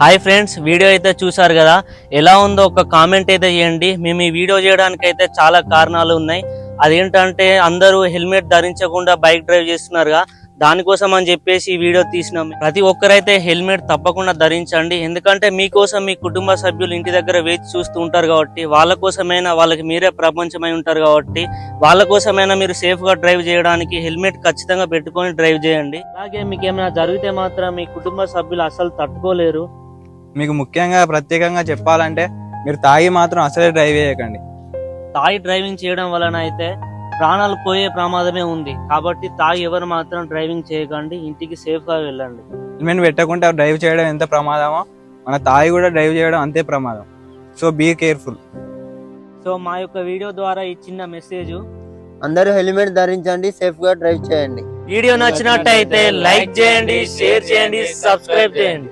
Hi friends, video అయితే చూసారు కదా. ఎలా ఉందో ఒక కామెంట్ అయితే చేయండి. మేము ఈ వీడియో చేయడానికి అయితే చాలా కారణాలు ఉన్నాయి. అదేంటంటే అందరూ హెల్మెట్ ధరించకుండా బైక్ డ్రైవ్ చేస్తున్నారుగా, దానికోసం అని చెప్పేసి ఈ వీడియో తీసినాం. ప్రతి ఒక్కరైతే హెల్మెట్ తప్పకుండా ధరించండి. ఎందుకంటే మీకోసం మీ కుటుంబ సభ్యులు ఇంటి దగ్గర వేచి చూస్తూ ఉంటారు కాబట్టి, వాళ్ళ కోసమైనా, వాళ్ళకి మీరే ప్రపంచమై ఉంటారు కాబట్టి, వాళ్ళ కోసమైనా మీరు సేఫ్ గా డ్రైవ్ చేయడానికి హెల్మెట్ ఖచ్చితంగా పెట్టుకొని డ్రైవ్ చేయండి. అలాగే మీకు ఏమైనా జరిగితే మాత్రం మీ కుటుంబ సభ్యులు అసలు తట్టుకోలేరు. మీకు ముఖ్యంగా ప్రత్యేకంగా చెప్పాలంటే మీరు తాగి మాత్రం అసలే డ్రైవ్ చేయకండి. తాగి డ్రైవింగ్ చేయడం వలన అయితే ప్రాణాలు పోయే ప్రమాదమే ఉంది. కాబట్టి తాగి ఎవరు మాత్రం డ్రైవింగ్ చేయకండి, ఇంటికి సేఫ్ గా వెళ్ళండి. హెల్మెట్ పెట్టకుండా డ్రైవ్ చేయడం ఎంత ప్రమాదమో, మన తాగి కూడా డ్రైవ్ చేయడం అంతే ప్రమాదం. So be careful. సో మా యొక్క వీడియో ద్వారా ఈ చిన్న మెసేజ్, అందరూ హెల్మెట్ ధరించండి, సేఫ్ గా డ్రైవ్ చేయండి. వీడియో నచ్చినట్టయితే లైక్ చేయండి, షేర్ చేయండి, సబ్స్క్రైబ్ చేయండి.